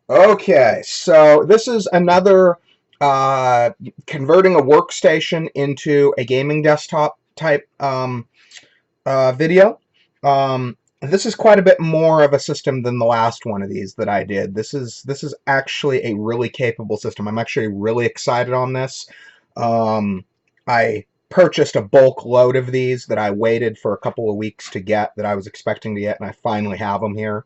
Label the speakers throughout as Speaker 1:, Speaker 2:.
Speaker 1: Okay, so this is another converting a workstation into a gaming desktop type video. This is quite a bit more of a system than the last one of these that I did. This is actually a really capable system. I'm actually really excited on this. I purchased a bulk load of these that I waited for a couple of weeks to get, that I was expecting to get, and I finally have them here.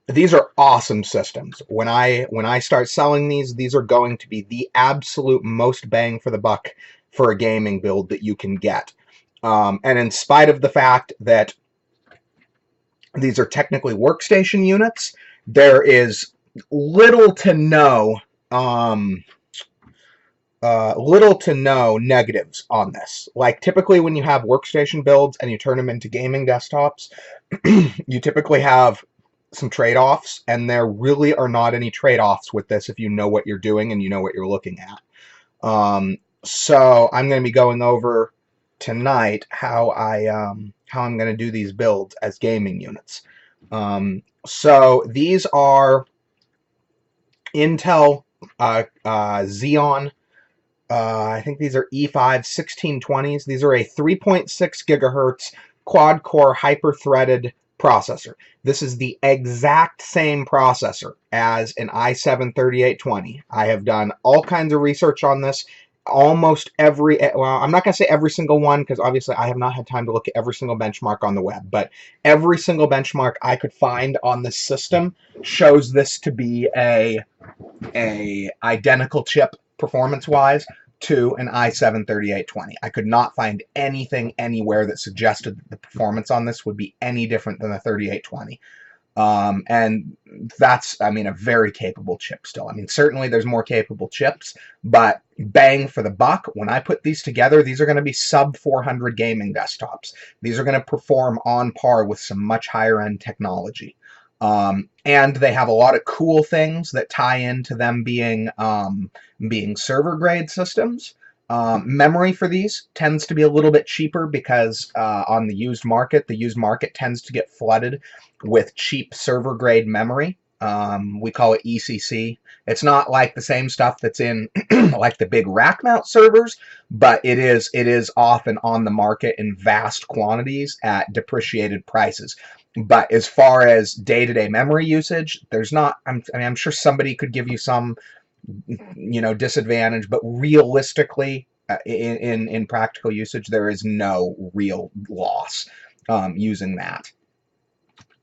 Speaker 1: These are awesome systems. When I start selling these are going to be the absolute most bang for the buck for a gaming build that you can get. And in spite of the fact that these are technically workstation units, there is little to no um, negatives on this. Like, typically when you have workstation builds and you turn them into gaming desktops, you typically have some trade-offs, and there really are not any trade-offs with this if you know what you're doing and you know what you're looking at. So I'm going to be going over tonight how I'm going to do these builds as gaming units. So these are Intel Xeon. I think these are E5 1620s. These are a 3.6 gigahertz quad-core hyper-threaded processor. This is the exact same processor as an i7-3820. I have done all kinds of research on this. Almost every, well, I'm not going to say every single one, because obviously I have not had time to look at every single benchmark on the web, but every single benchmark I could find on this system shows this to be a identical chip performance-wise to an i7-3820. I could not find anything anywhere that suggested that the performance on this would be any different than the 3820. And that's, I mean, a very capable chip still. I mean, certainly there's more capable chips, but bang for the buck, when I put these together, these are going to be sub 400 gaming desktops. These are going to perform on par with some much higher end technology. And they have a lot of cool things that tie into them being server grade systems. Memory for these tends to be a little bit cheaper because on the used market tends to get flooded with cheap server grade memory. We call it ECC. It's not like the same stuff that's in like the big rack mount servers, but it is often on the market in vast quantities at depreciated prices. But as far as day-to-day memory usage, there's not. I'm sure somebody could give you some, disadvantage, but realistically, in practical usage, there is no real loss using that.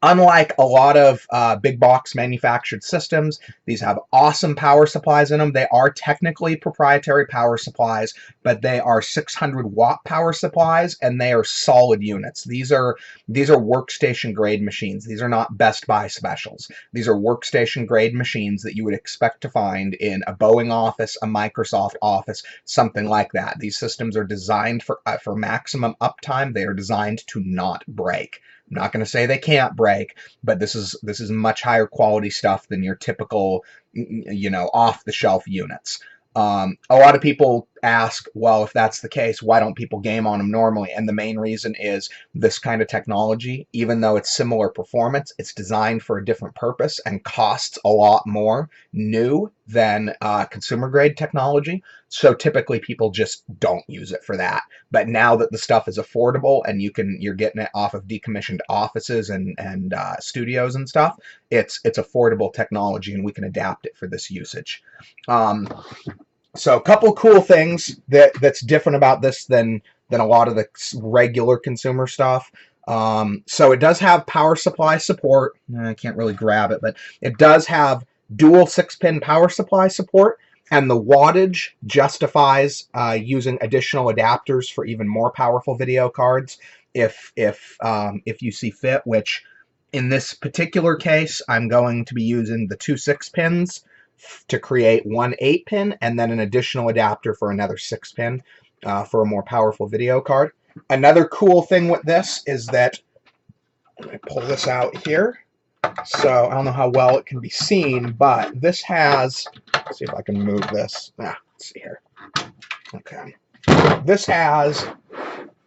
Speaker 1: Unlike a lot of big box manufactured systems, these have awesome power supplies in them. They are technically proprietary power supplies, but they are 600-watt power supplies, and they are solid units. These are workstation grade machines. These are not Best Buy specials. These are workstation grade machines that you would expect to find in a Boeing office, a Microsoft office, something like that. These systems are designed for maximum uptime. They are designed to not break. I'm not going to say they can't break, but this is much higher quality stuff than your typical, off-the-shelf units. A lot of people ask, well, if that's the case, why don't people game on them normally? And the main reason is this kind of technology, even though it's similar performance, it's designed for a different purpose and costs a lot more new than consumer grade technology. So typically people just don't use it for that. But now that the stuff is affordable and you're getting it off of decommissioned offices and studios and stuff, it's affordable technology, and we can adapt it for this usage. So a couple cool things that's different about this than a lot of the regular consumer stuff. So it does have power supply support. I can't really grab it, but it does have dual 6-pin power supply support, and the wattage justifies using additional adapters for even more powerful video cards if you see fit, which in this particular case, I'm going to be using the 2 6-pins to create one 8-pin, and then an additional adapter for another 6-pin for a more powerful video card. Another cool thing with this is that, let me pull this out here. So I don't know how well it can be seen, but this has, let's see if I can move this. Let's see here. Okay. This has,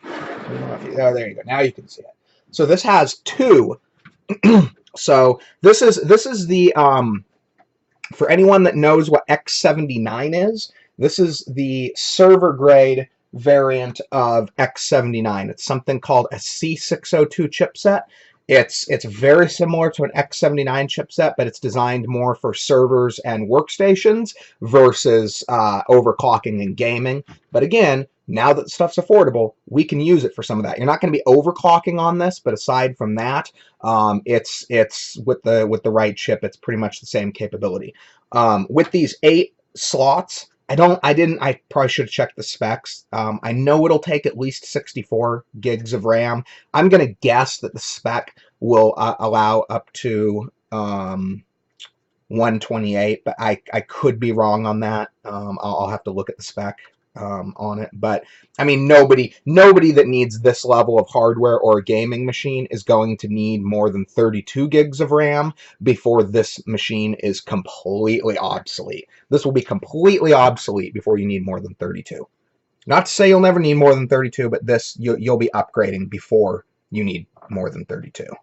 Speaker 1: oh, there you go. Now you can see it. So this has two. So this is the For anyone that knows what X79 is, this is the server grade variant of X79. It's something called a C602 chipset. It's very similar to an X79 chipset, but it's designed more for servers and workstations versus overclocking and gaming. But again, now that stuff's affordable, we can use it for some of that. You're not going to be overclocking on this, but aside from that, it's with the right chip, it's pretty much the same capability. With these 8 slots, I probably should have checked the specs. I know it'll take at least 64 gigs of RAM. I'm going to guess that the spec will allow up to 128, but I could be wrong on that. I'll have to look at the spec on it. But I mean, nobody that needs this level of hardware or a gaming machine is going to need more than 32 gigs of RAM before this machine is completely obsolete. This will be completely obsolete before you need more than 32. Not to say you'll never need more than 32, but this you'll be upgrading before you need more than 32. Pull a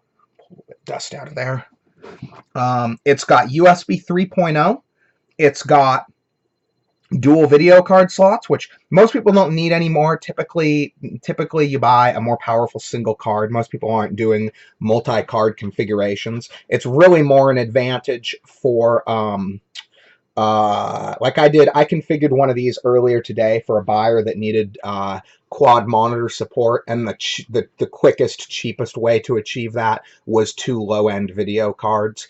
Speaker 1: little bit of dust out of there. It's got USB 3.0. It's got dual video card slots, which most people don't need anymore. Typically you buy a more powerful single card. Most people aren't doing multi-card configurations. It's really more an advantage for like I did. I configured one of these earlier today for a buyer that needed quad monitor support, and the quickest, cheapest way to achieve that was 2 low-end video cards.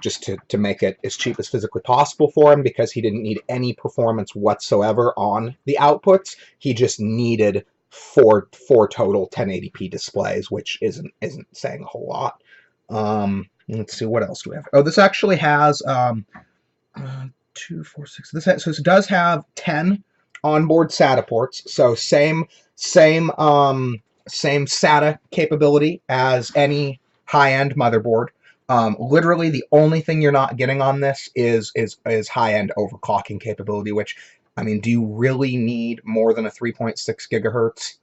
Speaker 1: Just to make it as cheap as physically possible for him, because he didn't need any performance whatsoever on the outputs. He just needed four total 1080p displays, which isn't saying a whole lot. Let's see, what else do we have? Oh, this actually has 2, 4, 6. So this does have 10 onboard SATA ports. So same SATA capability as any high-end motherboard. Literally the only thing you're not getting on this is high-end overclocking capability, which, I mean, do you really need more than a 3.6 gigahertz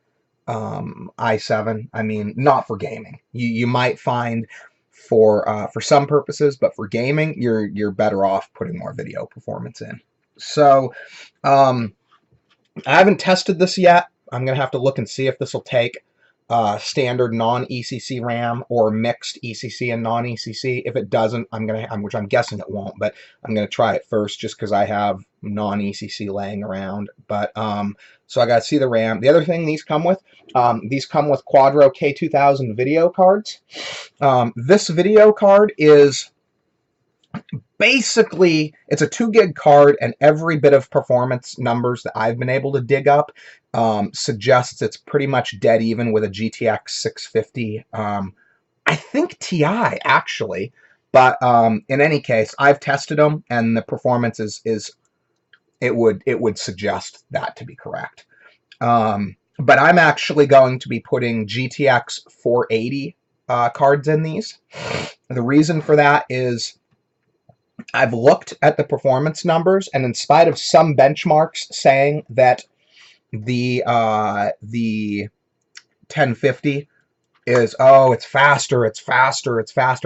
Speaker 1: i7? I mean, not for gaming. You might find for some purposes, but for gaming, you're better off putting more video performance in. So I haven't tested this yet. I'm gonna have to look and see if this will take standard non-ECC RAM or mixed ECC and non-ECC. If it doesn't, which I'm guessing it won't, but I'm gonna try it first just because I have non-ECC laying around. But so I gotta see the RAM. The other thing these come with Quadro K2000 video cards. This video card is basically, it's a 2 gig card, and every bit of performance numbers that I've been able to dig up suggests it's pretty much dead even with a GTX 650. I think Ti, actually, but in any case, I've tested them, and the performance it would suggest that to be correct. But I'm actually going to be putting GTX 480 cards in these. The reason for that is I've looked at the performance numbers, and in spite of some benchmarks saying that the 1050 is, oh, it's faster,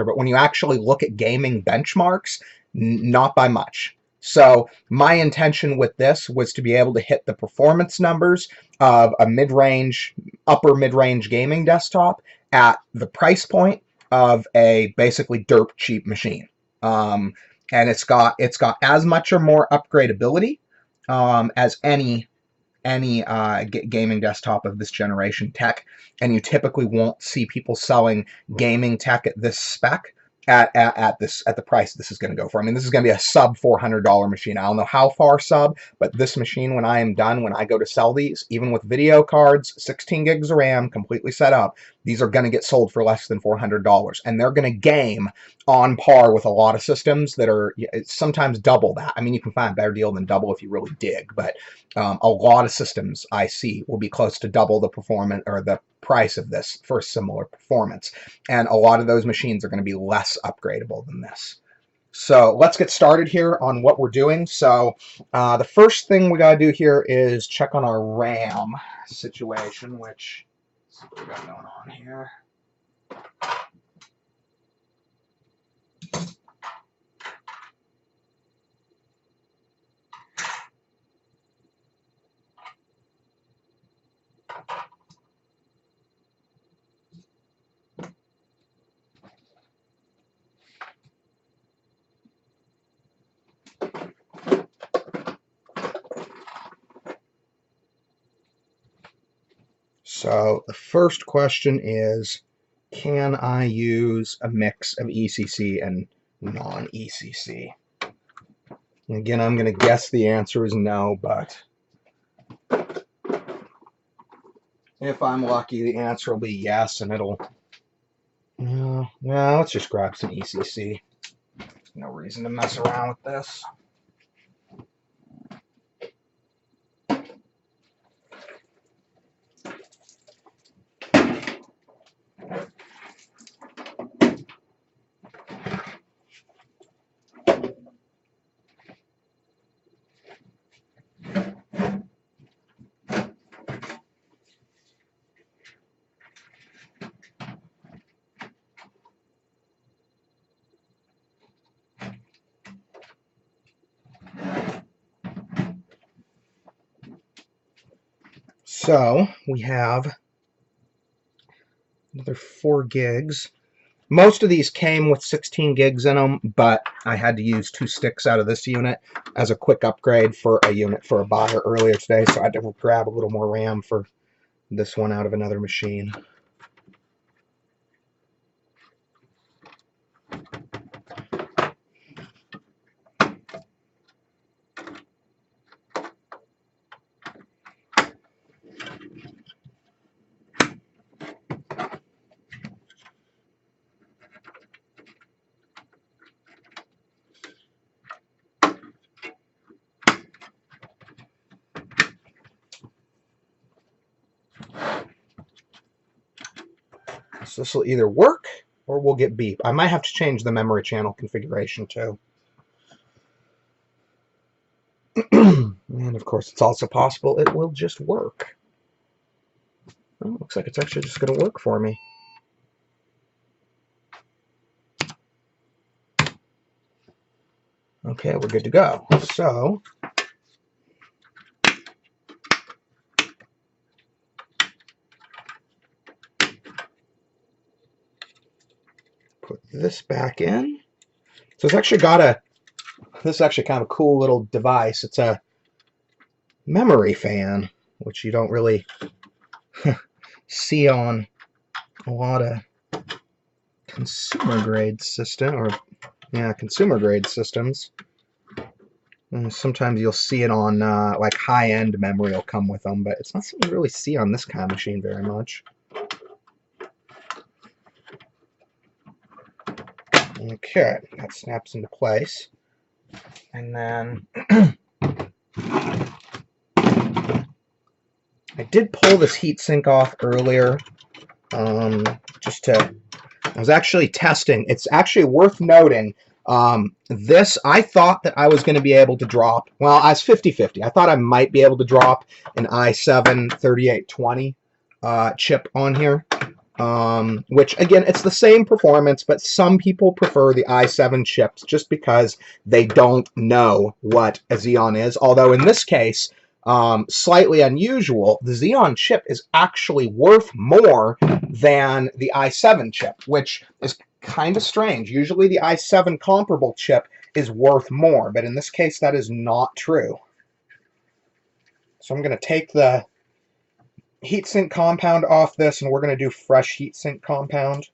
Speaker 1: but when you actually look at gaming benchmarks, not by much. So my intention with this was to be able to hit the performance numbers of a upper mid-range gaming desktop at the price point of a basically derp cheap machine. And it's got as much or more upgradability as any gaming desktop of this generation tech, and you typically won't see people selling gaming tech at this spec at the price this is going to go for. I mean, this is going to be a sub $400 machine. I don't know how far sub, but this machine, when I am done, when I go to sell these, even with video cards, 16 gigs of RAM, completely set up, these are going to get sold for less than $400, and they're going to game on par with a lot of systems that are sometimes double that. I mean, you can find a better deal than double if you really dig, but a lot of systems I see will be close to double the performance or the price of this for similar performance, and a lot of those machines are going to be less upgradable than this. So let's get started here on what we're doing. So the first thing we got to do here is check on our RAM situation, which, let's see what we got going on here. So the first question is, can I use a mix of ECC and non-ECC? Again, I'm going to guess the answer is no, but if I'm lucky, the answer will be yes, and it'll... well, let's just grab some ECC. No reason to mess around with this. So we have another 4 gigs. Most of these came with 16 gigs in them, but I had to use 2 sticks out of this unit as a quick upgrade for a unit for a buyer earlier today, so I had to grab a little more RAM for this one out of another machine. So this will either work or we'll get beep. I might have to change the memory channel configuration too. And of course, it's also possible it will just work. Oh, looks like it's actually just going to work for me. Okay, we're good to go. So put this back in. So it's actually got a, this is actually kind of a cool little device. It's a memory fan, which you don't really see on a lot of consumer grade consumer grade systems. And sometimes you'll see it on like high-end memory will come with them, but it's not something you really see on this kind of machine very much. Okay, that snaps into place. And then I did pull this heatsink off earlier, just to, I was actually testing. It's actually worth noting, this, I thought that I was going to be able to drop, well, I was 50-50. I thought I might be able to drop an i7-3820 chip on here, which, again, it's the same performance, but some people prefer the i7 chips just because they don't know what a Xeon is, although in this case, slightly unusual, the Xeon chip is actually worth more than the i7 chip, which is kind of strange. Usually the i7 comparable chip is worth more, but in this case that is not true. So I'm going to take the heatsink compound off this, and we're going to do fresh heatsink compound.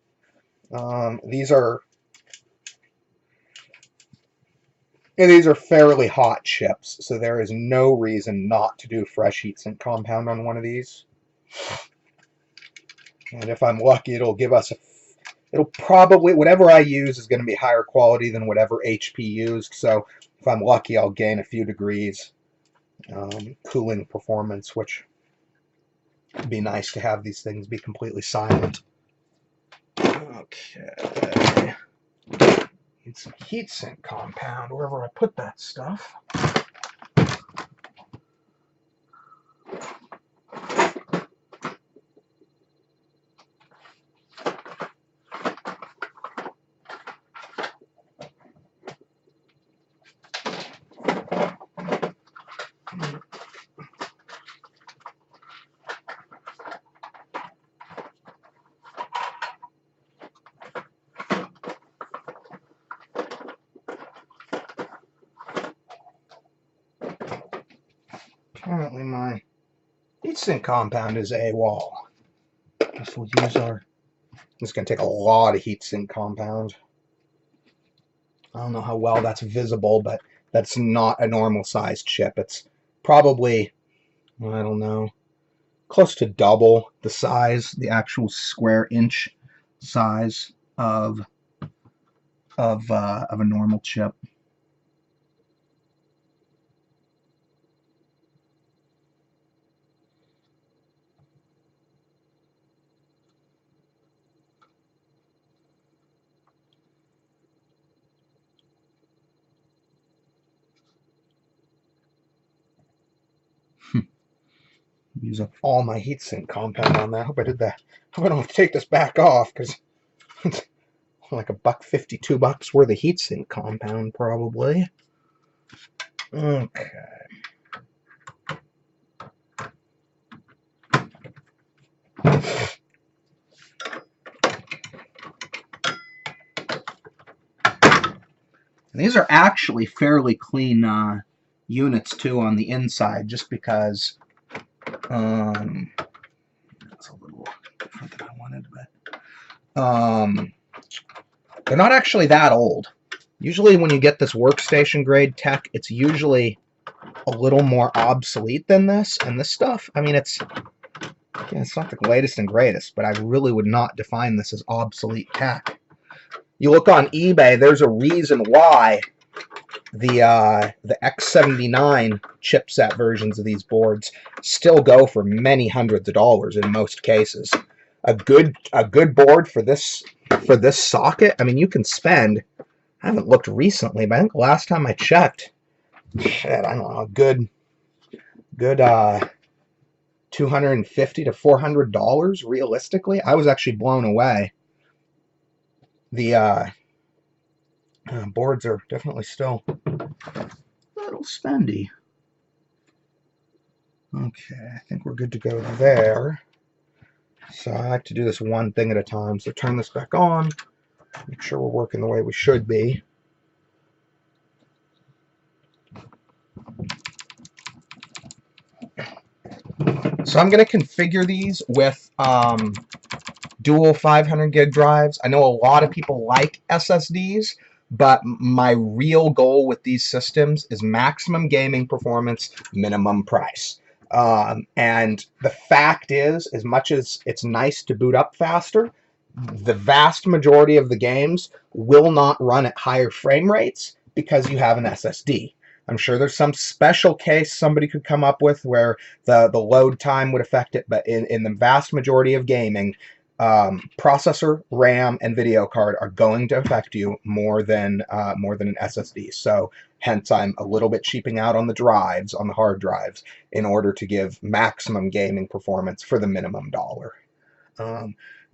Speaker 1: These are fairly hot chips, so there is no reason not to do fresh heatsink compound on one of these. And if I'm lucky, it'll give us it'll probably, whatever I use is going to be higher quality than whatever HP used, so if I'm lucky, I'll gain a few degrees cooling performance, which would be nice to have these things be completely silent. Okay. Need some heatsink compound wherever I put that stuff. Apparently my heatsink compound is AWOL. guess we'll use our... This is going to take a lot of heatsink compound. I don't know how well that's visible, but that's not a normal sized chip. It's probably, I don't know, close to double the size, the actual square inch size of a normal chip. Use up all my heatsink compound on that. I hope I did that. I hope I don't have to take this back off because it's like $1.50, $2 worth of heatsink compound probably. Okay. And these are actually fairly clean units too on the inside, just because that's a little different than I wanted, but they're not actually that old. Usually when you get this workstation grade tech, it's usually a little more obsolete than this. And this stuff, I mean, it's not the latest and greatest, but I really would not define this as obsolete tech. You look on eBay, there's a reason why the X79 chipset versions of these boards still go for many hundreds of dollars in most cases. A good board for this socket, I mean, you can spend, I haven't looked recently, but I think the last time I checked, shit, I don't know, a good $250 to $400 realistically. I was actually blown away. The boards are definitely still a little spendy. Okay, I think we're good to go there. So I like to do this one thing at a time. So turn this back on, make sure we're working the way we should be. So I'm going to configure these with dual 500 gig drives. I know a lot of people like SSDs, but my real goal with these systems is maximum gaming performance, minimum price. And the fact is, as much as it's nice to boot up faster, the vast majority of the games will not run at higher frame rates because you have an SSD. I'm sure there's some special case somebody could come up with where the load time would affect it, but in the vast majority of gaming, processor, RAM, and video card are going to affect you more than an SSD. So hence I'm a little bit cheaping out on the drives, on the hard drives, in order to give maximum gaming performance for the minimum dollar.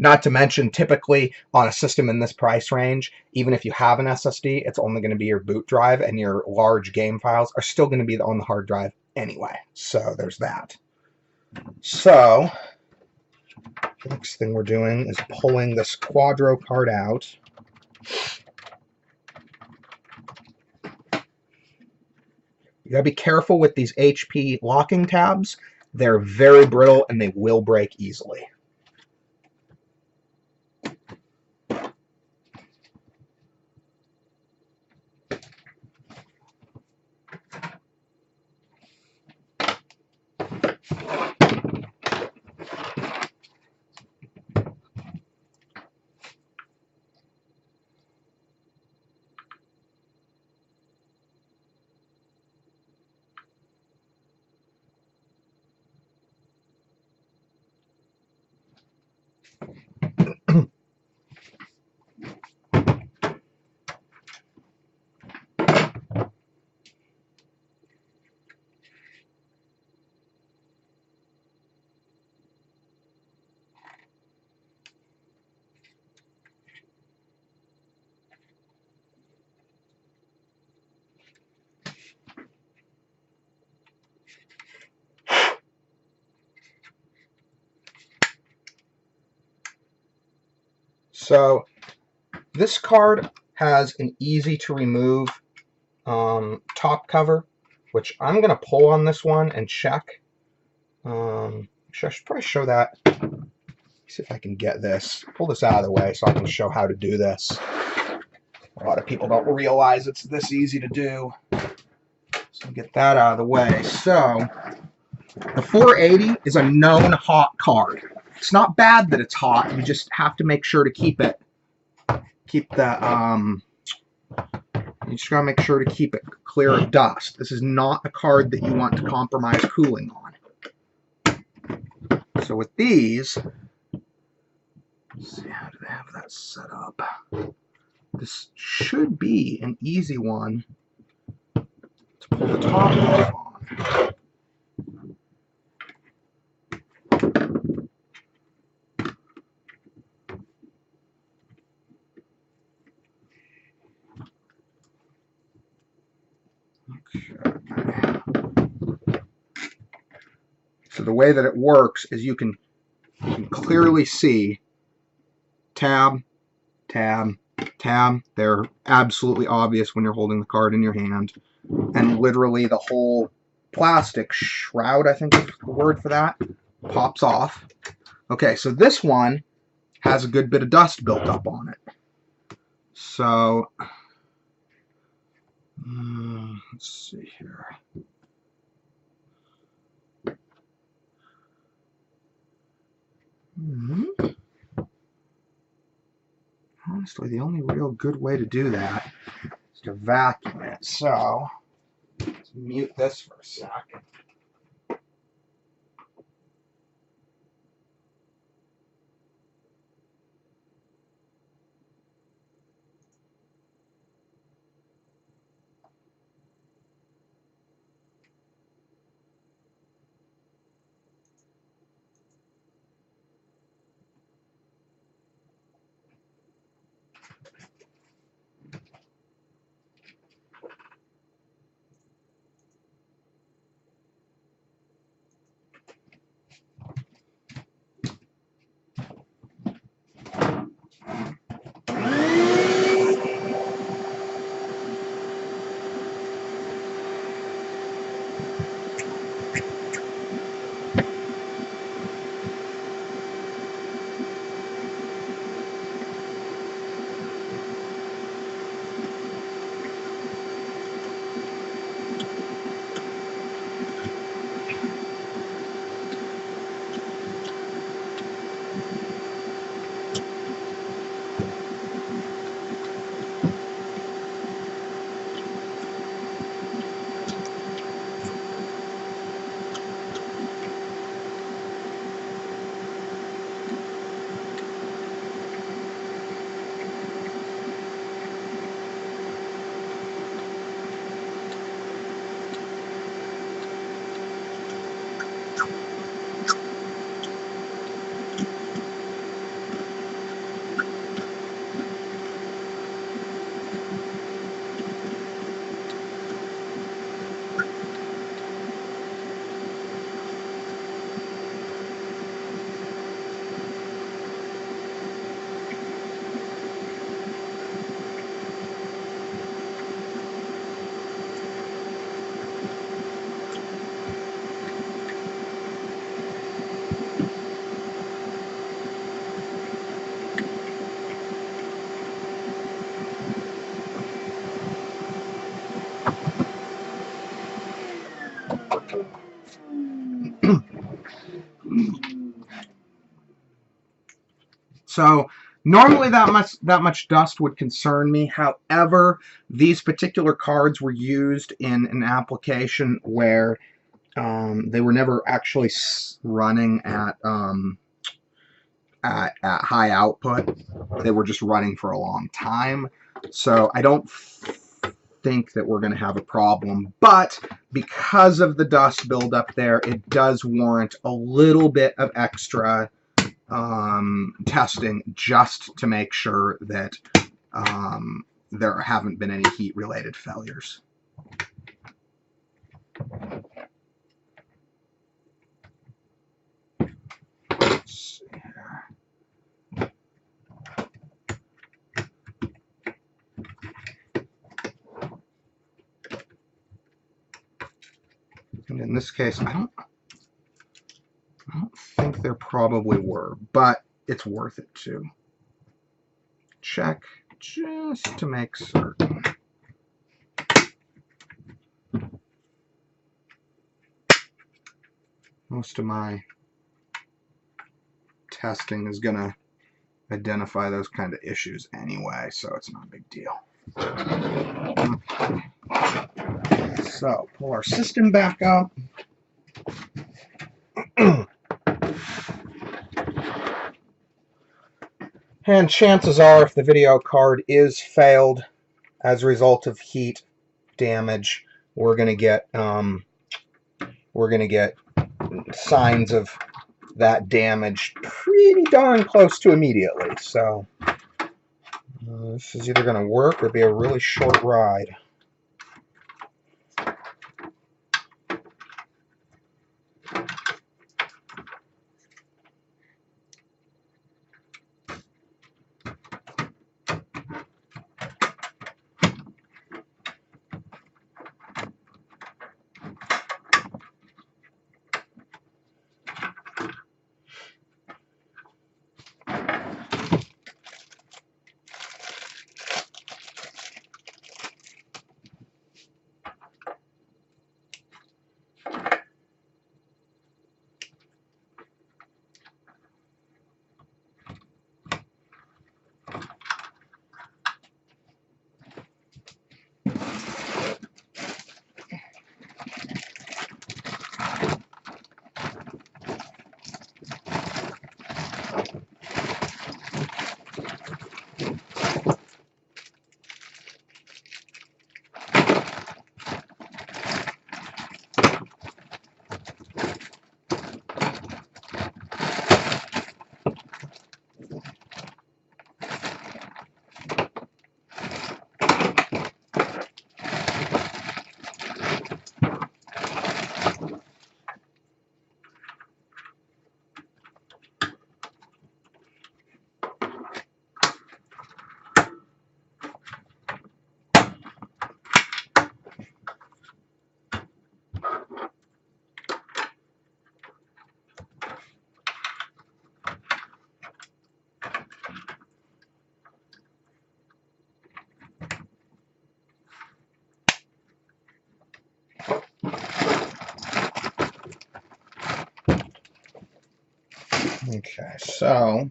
Speaker 1: Not to mention, typically on a system in this price range, even if you have an SSD, it's only going to be your boot drive, and your large game files are still going to be on the hard drive anyway. So there's that. So the next thing we're doing is pulling this Quadro card out. You gotta be careful with these HP locking tabs. They're very brittle and they will break easily. So this card has an easy to remove top cover, which I'm going to pull on this one and check. I should probably show that see if I can get this, pull this out of the way so I can show how to do this. A lot of people don't realize it's this easy to do. So get that out of the way. So the 480 is a known hot card. It's not bad that it's hot. You just have to make sure to keep the you just gotta make sure to keep it clear of dust. This is not a card that you want to compromise cooling on. So with these, let's see, how do they have that set up? This should be an easy one to pull the top off on. So the way that it works is you can clearly see tab, tab, tab. They're absolutely obvious when you're holding the card in your hand. And literally the whole plastic shroud, I think is the word for that, pops off. Okay, so this one has a good bit of dust built up on it. So, let's see here. Honestly, the only real good way to do that is to vacuum it. So, let's mute this for a second. So normally that much dust would concern me. However, these particular cards were used in an application where they were never actually running at high output. They were just running for a long time. So I don't think that we're going to have a problem. But because of the dust buildup there, it does warrant a little bit of extra testing just to make sure that there haven't been any heat-related failures. Let's see here. And in this case, I don't think there probably were, but it's worth it to check just to make certain. Most of my testing is going to identify those kind of issues anyway, so it's not a big deal. Okay. So, pull our system back up. And chances are, if the video card is failed as a result of heat damage, we're going to get signs of that damage pretty darn close to immediately. So this is either going to work or be a really short ride. Okay, so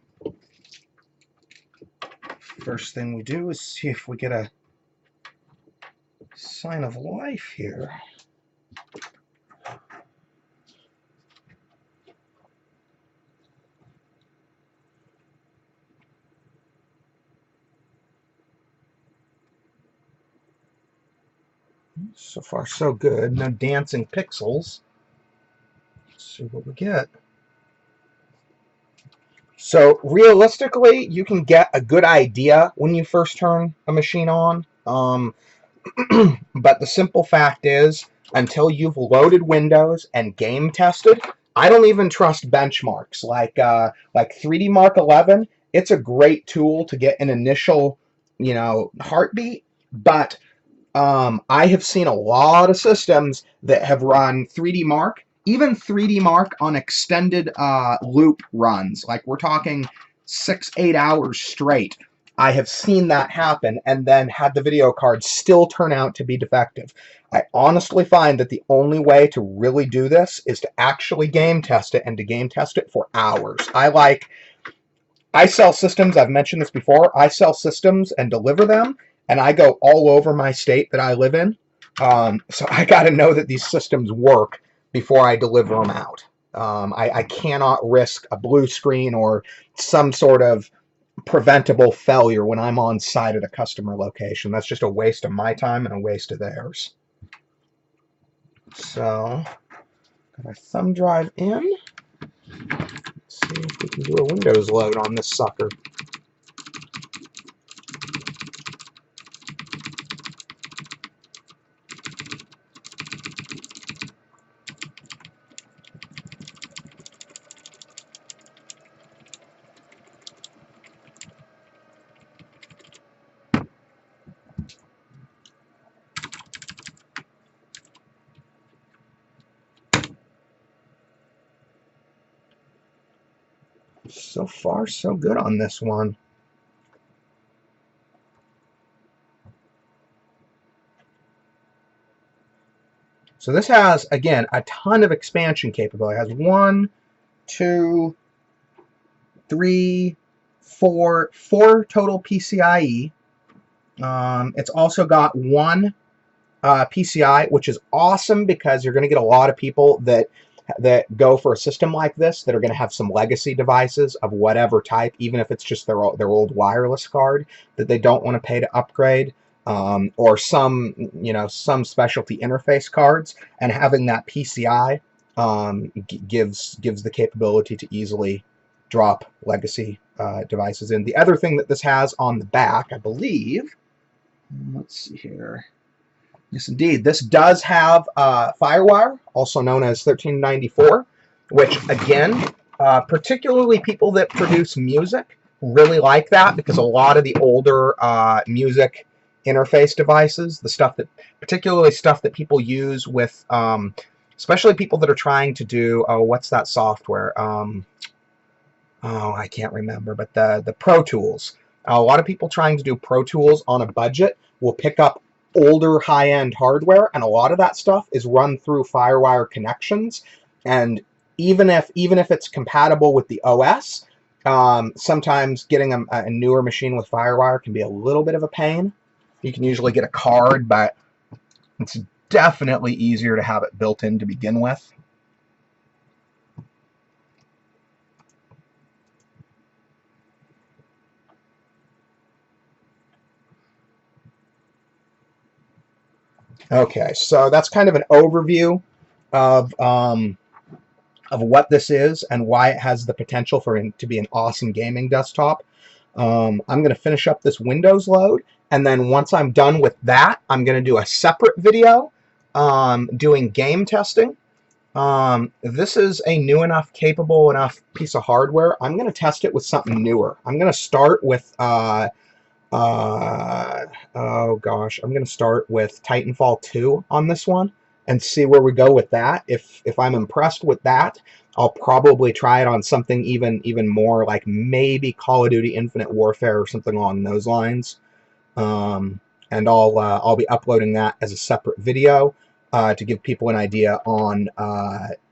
Speaker 1: first thing we do is see if we get a sign of life here. So far, so good. No dancing pixels. Let's see what we get. So realistically, you can get a good idea when you first turn a machine on. But the simple fact is, until you've loaded Windows and game tested, I don't even trust benchmarks like 3D Mark 11. It's a great tool to get an initial, heartbeat, but I have seen a lot of systems that have run 3D Mark, even 3D Mark on extended loop runs. Like we're talking 6-8 hours straight. I have seen that happen and then had the video card still turn out to be defective. I honestly find that the only way to really do this is to actually game test it and to game test it for hours. I sell systems, I've mentioned this before, I sell systems and deliver them, and I go all over my state that I live in. So I got to know that these systems work before I deliver them out. I cannot risk a blue screen or some sort of preventable failure when I'm on site at a customer location. That's just a waste of my time and a waste of theirs. So, got our thumb drive in. Let's see if we can do a Windows load on this sucker. So far, so good on this one. So this has, again, a ton of expansion capability. It has 1, 2, 3, 4 total PCIe. It's also got 1 PCI, which is awesome because you're going to get a lot of people that go for a system like this that are going to have some legacy devices of whatever type, even if it's just their old wireless card that they don't want to pay to upgrade, or some specialty interface cards, and having that PCI gives the capability to easily drop legacy devices in. The other thing that this has on the back, I believe, let's see here. Yes, indeed. This does have FireWire, also known as 1394, which, again, particularly people that produce music really like that, because a lot of the older music interface devices, particularly stuff that people use with, especially people that are trying to do, what's that software? I can't remember, but the Pro Tools. A lot of people trying to do Pro Tools on a budget will pick up older high-end hardware, and a lot of that stuff is run through FireWire connections. And even if it's compatible with the OS, sometimes getting a newer machine with FireWire can be a little bit of a pain. You can usually get a card, but it's definitely easier to have it built in to begin with. Okay, so that's kind of an overview of what this is and why it has the potential for it to be an awesome gaming desktop. I'm going to finish up this Windows load, and then once I'm done with that, I'm going to do a separate video doing game testing. This is a new enough, capable enough piece of hardware. I'm going to test it with something newer. I'm going to start with oh gosh, I'm going to start with Titanfall 2 on this one and see where we go with that. If I'm impressed with that, I'll probably try it on something even more, like maybe Call of Duty Infinite Warfare or something along those lines. And I'll be uploading that as a separate video to give people an idea on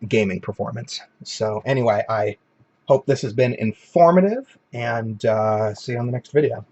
Speaker 1: gaming performance. So anyway, I hope this has been informative, and see you on the next video.